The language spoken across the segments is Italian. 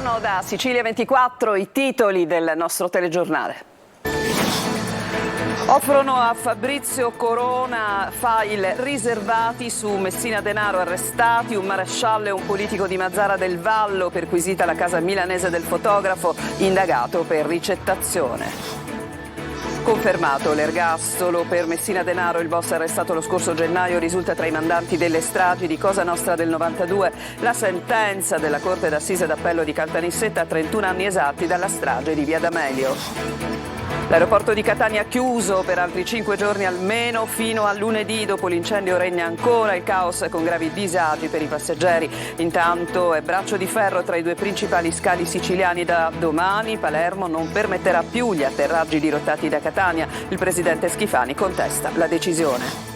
Buongiorno da Sicilia 24, i titoli del nostro telegiornale. Offrono a Fabrizio Corona file riservati su Messina Denaro, arrestati un maresciallo e un politico di Mazara del Vallo, perquisita la casa milanese del fotografo, indagato per ricettazione. Confermato l'ergastolo per Messina Denaro, il boss arrestato lo scorso gennaio risulta tra i mandanti delle stragi di Cosa Nostra del 92. La sentenza della Corte d'Assise d'Appello di Caltanissetta a 31 anni esatti dalla strage di Via D'Amelio. L'aeroporto di Catania chiuso per altri 5 giorni almeno fino a lunedì. Dopo l'incendio regna ancora il caos con gravi disagi per i passeggeri. Intanto è braccio di ferro tra i due principali scali siciliani. Da domani Palermo non permetterà più gli atterraggi dirottati da Catania. Il presidente Schifani contesta la decisione.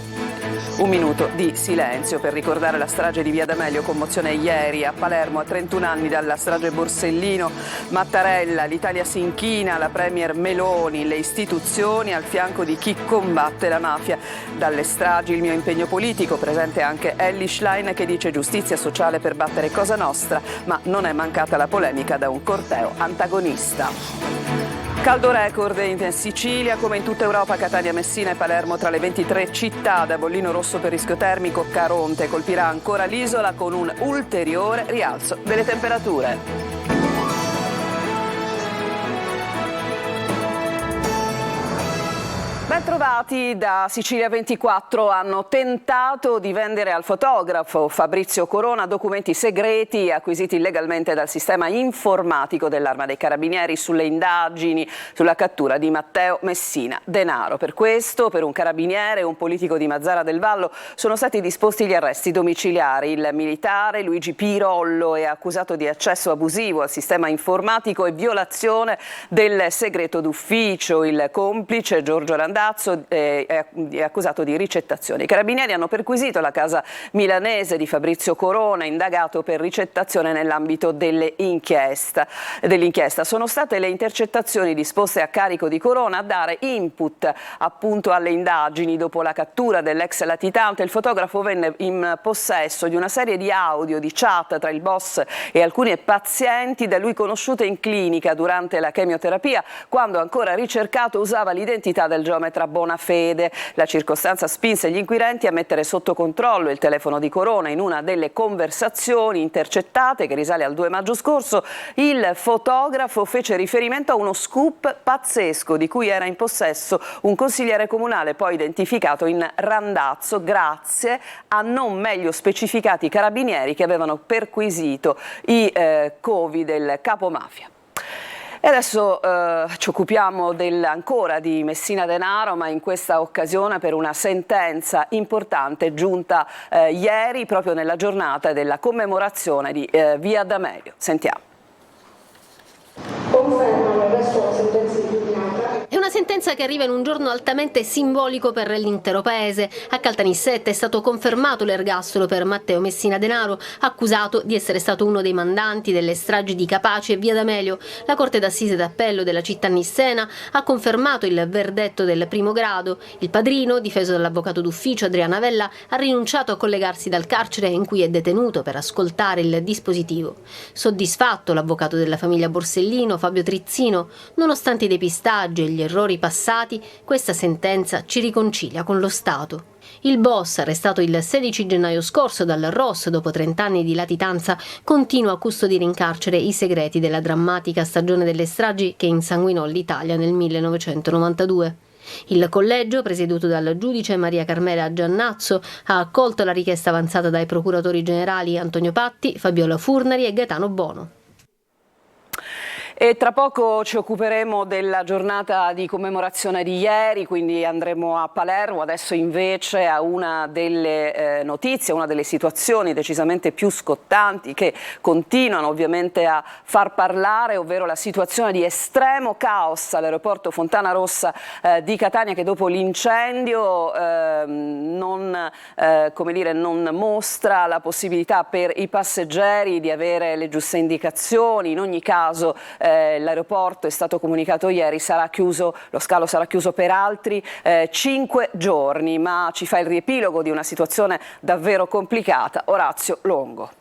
Un minuto di silenzio per ricordare la strage di Via D'Amelio, commozione ieri a Palermo a 31 anni dalla strage Borsellino. Mattarella, l'Italia si inchina, la premier Meloni, le istituzioni al fianco di chi combatte la mafia. Dalle stragi il mio impegno politico, presente anche Elly Schlein che dice giustizia sociale per battere Cosa Nostra, ma non è mancata la polemica da un corteo antagonista. Caldo record in Sicilia, come in tutta Europa. Catania, Messina e Palermo tra le 23 città. Da bollino rosso per rischio termico, Caronte colpirà ancora l'isola con un ulteriore rialzo delle temperature. Ben trovati da Sicilia 24. Hanno tentato di vendere al fotografo Fabrizio Corona documenti segreti acquisiti illegalmente dal sistema informatico dell'Arma dei Carabinieri sulle indagini sulla cattura di Matteo Messina Denaro. Per questo, per un carabiniere e un politico di Mazara del Vallo sono stati disposti gli arresti domiciliari. Il militare Luigi Pirollo è accusato di accesso abusivo al sistema informatico e violazione del segreto d'ufficio. Il complice Giorgio Randazzo è accusato di ricettazione. I carabinieri hanno perquisito la casa milanese di Fabrizio Corona, indagato per ricettazione nell'ambito dell'inchiesta. Sono state le intercettazioni disposte a carico di Corona a dare input appunto alle indagini. Dopo la cattura dell'ex latitante, il fotografo venne in possesso di una serie di audio, di chat tra il boss e alcuni pazienti da lui conosciute in clinica durante la chemioterapia, quando ancora ricercato usava l'identità del geometra Bonafede. La circostanza spinse gli inquirenti a mettere sotto controllo il telefono di Corona. In una delle conversazioni intercettate, che risale al 2 maggio scorso, il fotografo fece riferimento a uno scoop pazzesco di cui era in possesso un consigliere comunale, poi identificato in Randazzo grazie a non meglio specificati carabinieri che avevano perquisito i covi del capomafia. E adesso ci occupiamo ancora di Messina Denaro, ma in questa occasione per una sentenza importante giunta ieri, proprio nella giornata della commemorazione di Via D'Amelio. Sentiamo. Conferma l'arresto della sentenza di giudicata. È una sentenza che arriva in un giorno altamente simbolico per l'intero paese. A Caltanissetta è stato confermato l'ergastolo per Matteo Messina Denaro, accusato di essere stato uno dei mandanti delle stragi di Capaci e Via D'Amelio. La Corte d'Assise d'Appello della città nissena ha confermato il verdetto del primo grado. Il padrino, difeso dall'avvocato d'ufficio Adriana Vella, ha rinunciato a collegarsi dal carcere in cui è detenuto per ascoltare il dispositivo. Soddisfatto l'avvocato della famiglia Borsellino, Fabio Trizzino, nonostante i depistaggi e gli errori passati, questa sentenza ci riconcilia con lo Stato. Il boss, arrestato il 16 gennaio scorso dal ROS dopo 30 anni di latitanza, continua a custodire in carcere i segreti della drammatica stagione delle stragi che insanguinò l'Italia nel 1992. Il collegio, presieduto dal giudice Maria Carmela Giannazzo, ha accolto la richiesta avanzata dai procuratori generali Antonio Patti, Fabiola Furnari e Gaetano Bono. E tra poco ci occuperemo della giornata di commemorazione di ieri, quindi andremo a Palermo. Adesso invece a una delle notizie, una delle situazioni decisamente più scottanti che continuano ovviamente a far parlare, ovvero la situazione di estremo caos all'aeroporto Fontana Rossa di Catania, che dopo l'incendio non mostra la possibilità per i passeggeri di avere le giuste indicazioni. In ogni caso l'aeroporto, è stato comunicato ieri, sarà chiuso, lo scalo sarà chiuso per altri 5 giorni, ma ci fa il riepilogo di una situazione davvero complicata Orazio Longo.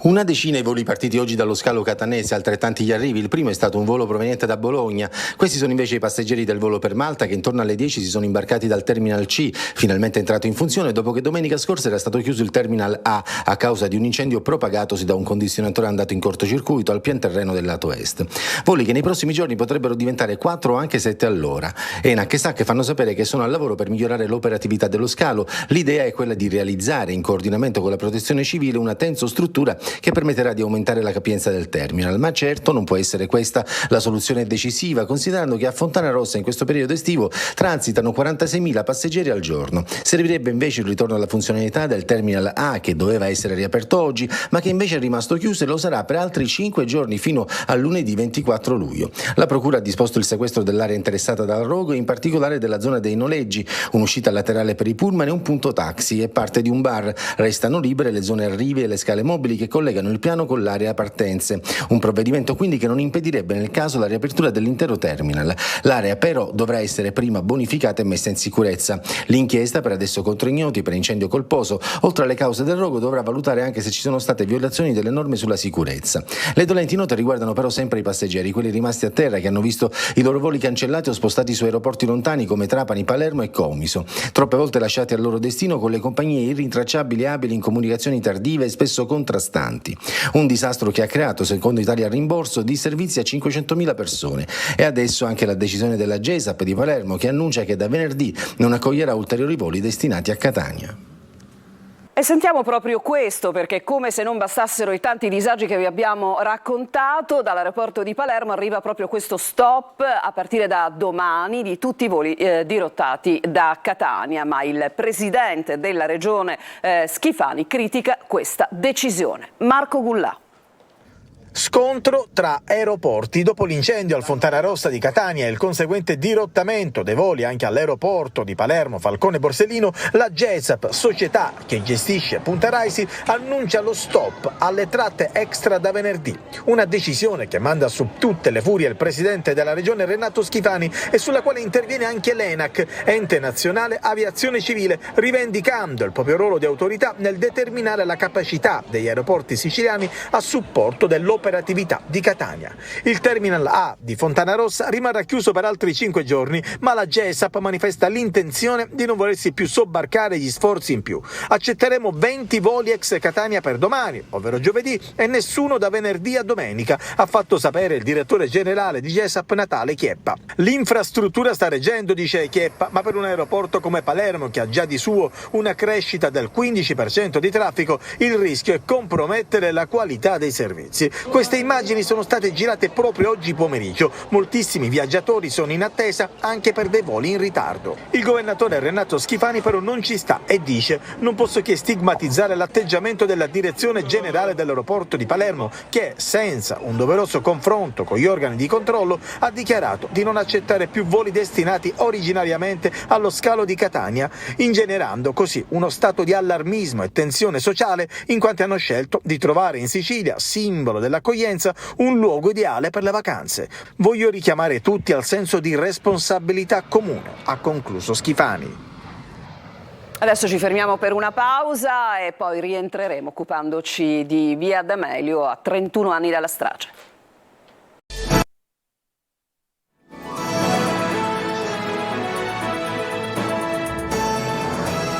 Una decina i voli partiti oggi dallo scalo catanese, altrettanti gli arrivi. Il primo è stato un volo proveniente da Bologna. Questi sono invece i passeggeri del volo per Malta che intorno alle 10 si sono imbarcati dal Terminal C, finalmente entrato in funzione dopo che domenica scorsa era stato chiuso il Terminal A causa di un incendio propagatosi da un condizionatore andato in cortocircuito al pian terreno del lato est. Voli che nei prossimi giorni potrebbero diventare 4 o anche 7 all'ora. ENAC e SAC fanno sapere che sono al lavoro per migliorare l'operatività dello scalo. L'idea è quella di realizzare, in coordinamento con la Protezione Civile, una tensostruttura che permetterà di aumentare la capienza del terminal, ma certo non può essere questa la soluzione decisiva, considerando che a Fontanarossa in questo periodo estivo transitano 46.000 passeggeri al giorno. Servirebbe invece il ritorno alla funzionalità del Terminal A, che doveva essere riaperto oggi, ma che invece è rimasto chiuso e lo sarà per altri 5 giorni fino a lunedì 24 luglio. La Procura ha disposto il sequestro dell'area interessata dal rogo, in particolare della zona dei noleggi, un'uscita laterale per i pullman e un punto taxi e parte di un bar. Restano libere le zone arrivi e le scale mobili che collegano il piano con l'area partenze. Un provvedimento quindi che non impedirebbe nel caso la riapertura dell'intero terminal. L'area però dovrà essere prima bonificata e messa in sicurezza. L'inchiesta, per adesso contro ignoti per incendio colposo, oltre alle cause del rogo dovrà valutare anche se ci sono state violazioni delle norme sulla sicurezza. Le dolenti note riguardano però sempre i passeggeri, quelli rimasti a terra che hanno visto i loro voli cancellati o spostati su aeroporti lontani come Trapani, Palermo e Comiso, troppe volte lasciati al loro destino con le compagnie irrintracciabili e abili in comunicazioni tardive e spesso contrastanti. Un disastro che ha creato, secondo Italia Rimborso, disservizi a 500.000 persone. E adesso anche la decisione della GESAP di Palermo, che annuncia che da venerdì non accoglierà ulteriori voli destinati a Catania. E sentiamo proprio questo, perché come se non bastassero i tanti disagi che vi abbiamo raccontato, dall'aeroporto di Palermo arriva proprio questo stop a partire da domani di tutti i voli dirottati da Catania, ma il presidente della regione Schifani critica questa decisione. Marco Gullà. Scontro tra aeroporti. Dopo l'incendio al Fontanarossa di Catania e il conseguente dirottamento dei voli anche all'aeroporto di Palermo, Falcone Borsellino, la GESAP, società che gestisce Punta Raisi, annuncia lo stop alle tratte extra da venerdì. Una decisione che manda su tutte le furie il presidente della regione Renato Schifani e sulla quale interviene anche l'ENAC, Ente Nazionale Aviazione Civile, rivendicando il proprio ruolo di autorità nel determinare la capacità degli aeroporti siciliani a supporto dell'operatività di Catania. Il Terminal A di Fontanarossa rimarrà chiuso per altri 5 giorni, ma la GESAP manifesta l'intenzione di non volersi più sobbarcare gli sforzi in più. Accetteremo 20 voli ex Catania per domani, ovvero giovedì, e nessuno da venerdì a domenica, ha fatto sapere il direttore generale di GESAP Natale Chieppa. L'infrastruttura sta reggendo, dice Chieppa, ma per un aeroporto come Palermo, che ha già di suo una crescita del 15% di traffico, il rischio è compromettere la qualità dei servizi. Queste immagini sono state girate proprio oggi pomeriggio. Moltissimi viaggiatori sono in attesa anche per dei voli in ritardo. Il governatore Renato Schifani però non ci sta e dice: non posso che stigmatizzare l'atteggiamento della direzione generale dell'aeroporto di Palermo, che senza un doveroso confronto con gli organi di controllo ha dichiarato di non accettare più voli destinati originariamente allo scalo di Catania, ingenerando così uno stato di allarmismo e tensione sociale, in quanto hanno scelto di trovare in Sicilia, simbolo dell'accoglienza, un luogo ideale per le vacanze. Voglio richiamare tutti al senso di responsabilità comune, ha concluso Schifani. Adesso ci fermiamo per una pausa e poi rientreremo occupandoci di Via D'Amelio a 31 anni dalla strage.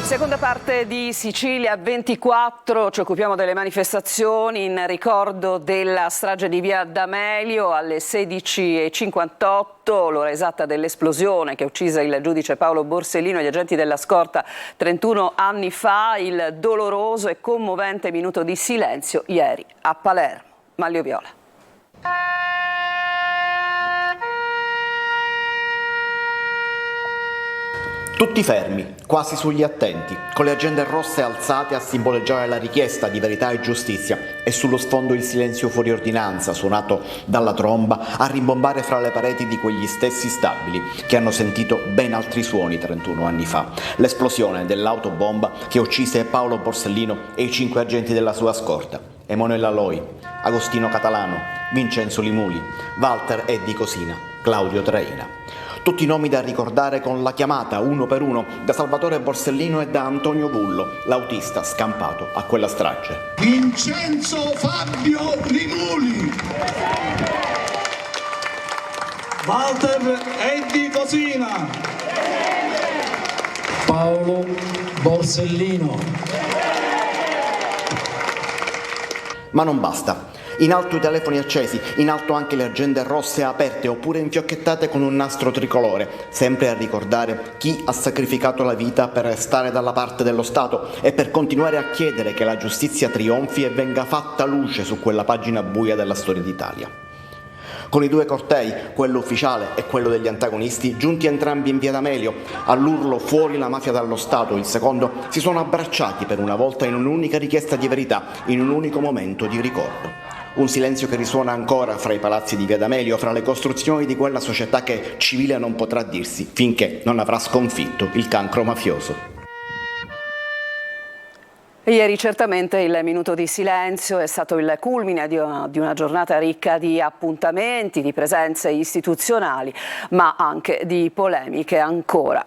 Seconda parte di Sicilia 24, ci occupiamo delle manifestazioni in ricordo della strage di Via D'Amelio alle 16:58, l'ora esatta dell'esplosione che ha ucciso il giudice Paolo Borsellino e gli agenti della scorta 31 anni fa, il doloroso e commovente minuto di silenzio ieri a Palermo. Maglio Viola. Tutti fermi, quasi sugli attenti, con le agende rosse alzate a simboleggiare la richiesta di verità e giustizia e sullo sfondo il silenzio fuori ordinanza suonato dalla tromba a rimbombare fra le pareti di quegli stessi stabili che hanno sentito ben altri suoni 31 anni fa. L'esplosione dell'autobomba che uccise Paolo Borsellino e i 5 agenti della sua scorta. Emanuela Loi, Agostino Catalano, Vincenzo Limuli, Walter Eddi Cosina, Claudio Traina. Tutti nomi da ricordare con la chiamata uno per uno da Salvatore Borsellino e da Antonio Vullo, l'autista scampato a quella strage. Vincenzo Fabio Limuli, Walter Eddi Cosina, Paolo Borsellino. Ma non basta. In alto i telefoni accesi, in alto anche le agende rosse aperte oppure infiocchettate con un nastro tricolore, sempre a ricordare chi ha sacrificato la vita per stare dalla parte dello Stato e per continuare a chiedere che la giustizia trionfi e venga fatta luce su quella pagina buia della storia d'Italia. Con i due cortei, quello ufficiale e quello degli antagonisti, giunti entrambi in via D'Amelio, all'urlo fuori la mafia dallo Stato, il secondo, si sono abbracciati per una volta in un'unica richiesta di verità, in un unico momento di ricordo. Un silenzio che risuona ancora fra i palazzi di via D'Amelio, fra le costruzioni di quella società che civile non potrà dirsi finché non avrà sconfitto il cancro mafioso. Ieri certamente il minuto di silenzio è stato il culmine di una giornata ricca di appuntamenti, di presenze istituzionali, ma anche di polemiche ancora.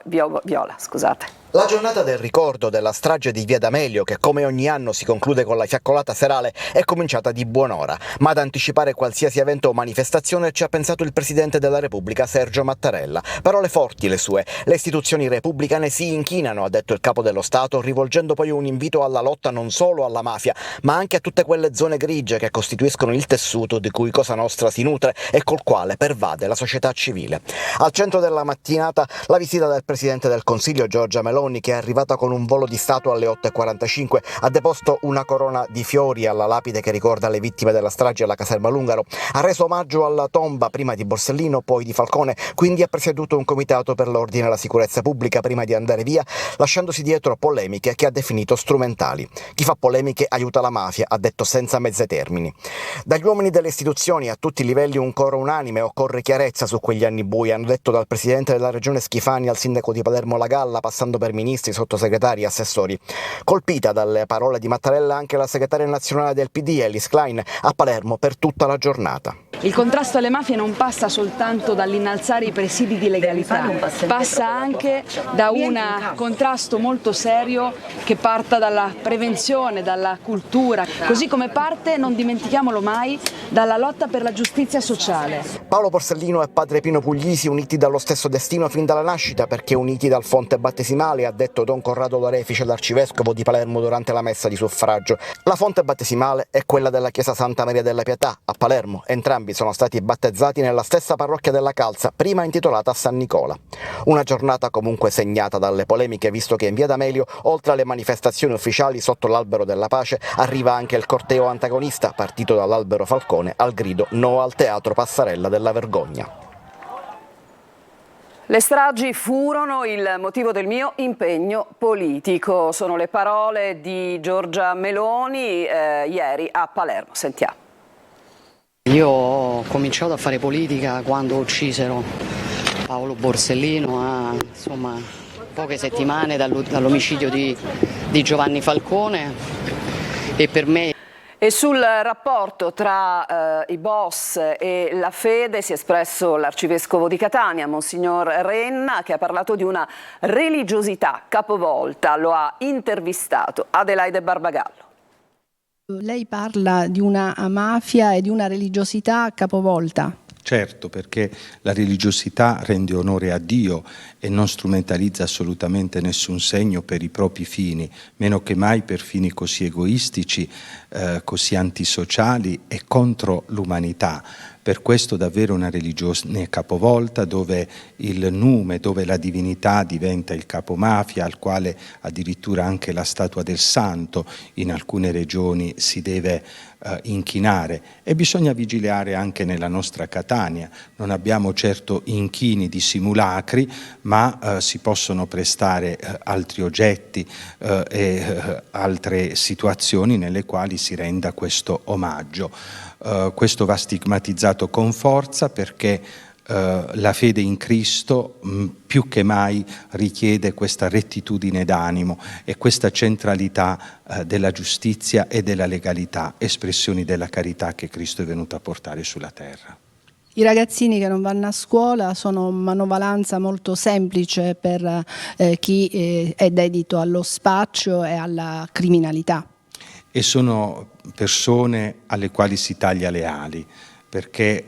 Viola, scusate. La giornata del ricordo della strage di via D'Amelio, che come ogni anno si conclude con la fiaccolata serale, è cominciata di buon'ora, ma ad anticipare qualsiasi evento o manifestazione ci ha pensato il Presidente della Repubblica Sergio Mattarella. Parole forti le sue. Le istituzioni repubblicane si inchinano, ha detto il Capo dello Stato, rivolgendo poi un invito alla lotta non solo alla mafia, ma anche a tutte quelle zone grigie che costituiscono il tessuto di cui Cosa Nostra si nutre e col quale pervade la società civile. Al centro della mattinata la visita del Presidente del Consiglio Giorgia Meloni, che è arrivata con un volo di Stato alle 8:45, ha deposto una corona di fiori alla lapide che ricorda le vittime della strage alla caserma Lungaro, ha reso omaggio alla tomba prima di Borsellino, poi di Falcone, quindi ha presieduto un comitato per l'ordine e la sicurezza pubblica prima di andare via, lasciandosi dietro polemiche che ha definito strumentali. Chi fa polemiche aiuta la mafia, ha detto senza mezzi termini. Dagli uomini delle istituzioni a tutti i livelli un coro unanime: occorre chiarezza su quegli anni bui, hanno detto dal Presidente della Regione Schifani al Sindaco di Palermo La Galla, passando per ministri, sottosegretari e assessori. Colpita dalle parole di Mattarella anche la segretaria nazionale del PD, Ellis Klein, a Palermo per tutta la giornata. Il contrasto alle mafie non passa soltanto dall'innalzare i presidi di legalità, passa anche da un contrasto molto serio che parta dalla prevenzione, dalla cultura, così come parte, non dimentichiamolo mai, dalla lotta per la giustizia sociale. Paolo Borsellino e padre Pino Puglisi uniti dallo stesso destino fin dalla nascita, perché uniti dal fonte battesimale, ha detto Don Corrado Lorefice, l'arcivescovo di Palermo, durante la messa di suffragio. La fonte battesimale è quella della chiesa Santa Maria della Pietà a Palermo. Entrambi sono stati battezzati nella stessa parrocchia della Calza, prima intitolata a San Nicola. Una giornata comunque segnata dalle polemiche, visto che in via D'Amelio, oltre alle manifestazioni ufficiali sotto l'albero della pace, arriva anche il corteo antagonista, partito dall'albero Falcone al grido "No al teatro Passarella della vergogna". Le stragi furono il motivo del mio impegno politico. Sono le parole di Giorgia Meloni ieri a Palermo. Sentiamo. Io ho cominciato a fare politica quando uccisero Paolo Borsellino, a poche settimane dall'omicidio di Giovanni Falcone, e per me... E sul rapporto tra i boss e la fede si è espresso l'arcivescovo di Catania, Monsignor Renna, che ha parlato di una religiosità capovolta. Lo ha intervistato Adelaide Barbagallo. Lei parla di una mafia e di una religiosità capovolta. Certo, perché la religiosità rende onore a Dio e non strumentalizza assolutamente nessun segno per i propri fini, meno che mai per fini così egoistici, così antisociali e contro l'umanità. Per questo davvero una religione capovolta, dove il nume, dove la divinità diventa il capomafia, al quale addirittura anche la statua del santo in alcune regioni si deve inchinare. E bisogna vigilare anche nella nostra Catania. Non abbiamo certo inchini di simulacri, ma si possono prestare altri oggetti e altre situazioni nelle quali si renda questo omaggio. Questo va stigmatizzato con forza, perché la fede in Cristo più che mai richiede questa rettitudine d'animo e questa centralità della giustizia e della legalità, espressioni della carità che Cristo è venuto a portare sulla terra. I ragazzini che non vanno a scuola sono manovalanza molto semplice per chi è dedito allo spaccio e alla criminalità. E sono persone alle quali si taglia le ali, perché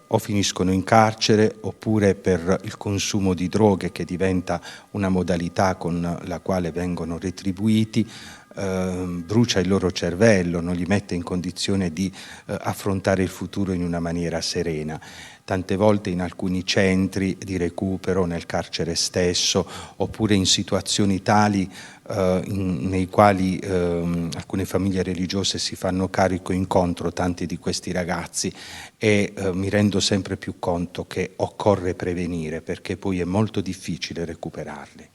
o finiscono in carcere oppure per il consumo di droghe, che diventa una modalità con la quale vengono retribuiti, brucia il loro cervello, non li mette in condizione di affrontare il futuro in una maniera serena. Tante volte in alcuni centri di recupero, nel carcere stesso, oppure in situazioni tali nei quali alcune famiglie religiose si fanno carico incontro tanti di questi ragazzi, e mi rendo sempre più conto che occorre prevenire, perché poi è molto difficile recuperarli.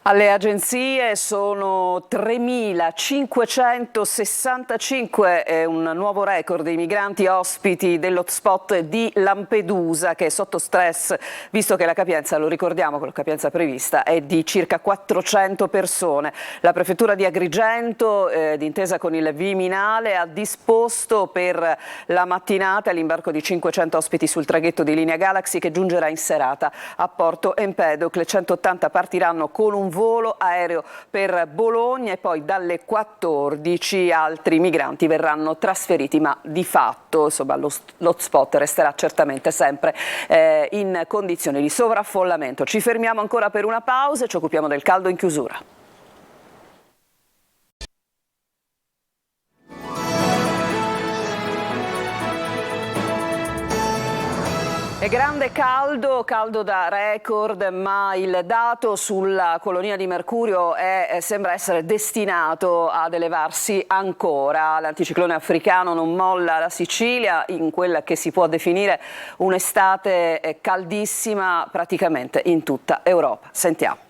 Alle agenzie sono 3.565, è un nuovo record dei migranti ospiti dell'hotspot di Lampedusa, che è sotto stress, visto che la capienza, lo ricordiamo, con la capienza prevista è di circa 400 persone. La prefettura di Agrigento, d'intesa con il Viminale, ha disposto per la mattinata l'imbarco di 500 ospiti sul traghetto di linea Galaxy, che giungerà in serata a Porto Empedocle. 180 partiranno con un volo aereo per Bologna e poi dalle 14 altri migranti verranno trasferiti, ma di fatto insomma l'hotspot resterà certamente sempre in condizioni di sovraffollamento. Ci fermiamo ancora per una pausa e ci occupiamo del caldo in chiusura. È grande caldo da record, ma il dato sulla colonia di mercurio sembra essere destinato ad elevarsi ancora. L'anticiclone africano non molla la Sicilia in quella che si può definire un'estate caldissima praticamente in tutta Europa. Sentiamo.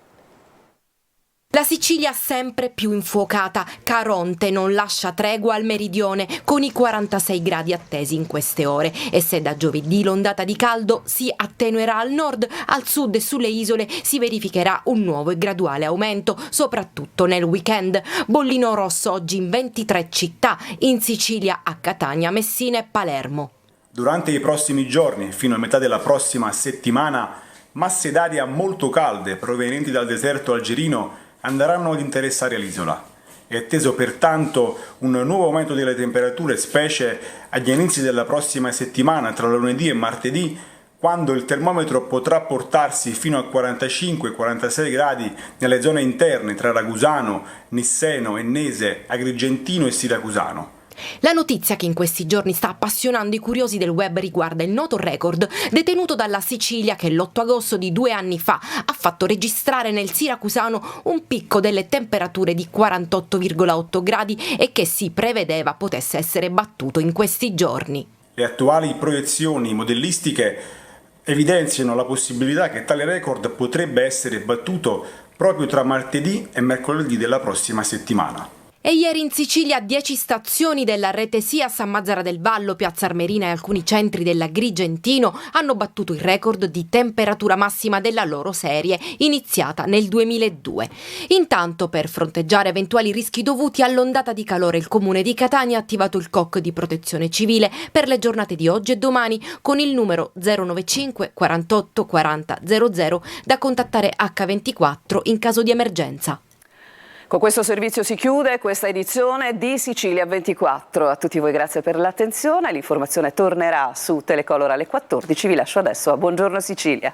La Sicilia sempre più infuocata, Caronte non lascia tregua al meridione con i 46 gradi attesi in queste ore, e se da giovedì l'ondata di caldo si attenuerà al nord, al sud e sulle isole si verificherà un nuovo e graduale aumento, soprattutto nel weekend. Bollino rosso oggi in 23 città, in Sicilia a Catania, Messina e Palermo. Durante i prossimi giorni, fino a metà della prossima settimana, masse d'aria molto calde provenienti dal deserto algerino andranno ad interessare l'isola. È atteso pertanto un nuovo aumento delle temperature, specie agli inizi della prossima settimana, tra lunedì e martedì, quando il termometro potrà portarsi fino a 45-46 gradi nelle zone interne tra Ragusano, Nisseno, Ennese, Agrigentino e Siracusano. La notizia che in questi giorni sta appassionando i curiosi del web riguarda il noto record detenuto dalla Sicilia, che l'8 agosto di 2 anni fa ha fatto registrare nel Siracusano un picco delle temperature di 48,8 gradi e che si prevedeva potesse essere battuto in questi giorni. Le attuali proiezioni modellistiche evidenziano la possibilità che tale record potrebbe essere battuto proprio tra martedì e mercoledì della prossima settimana. E ieri in Sicilia 10 stazioni della rete SIAS a Mazara del Vallo, Piazza Armerina e alcuni centri dell'Agrigentino hanno battuto il record di temperatura massima della loro serie, iniziata nel 2002. Intanto, per fronteggiare eventuali rischi dovuti all'ondata di calore, il comune di Catania ha attivato il COC di protezione civile per le giornate di oggi e domani con il numero 095 48 40 00 da contattare H24 in caso di emergenza. Con questo servizio si chiude questa edizione di Sicilia 24. A tutti voi grazie per l'attenzione. L'informazione tornerà su Telecolor alle 14. Vi lascio adesso a Buongiorno Sicilia.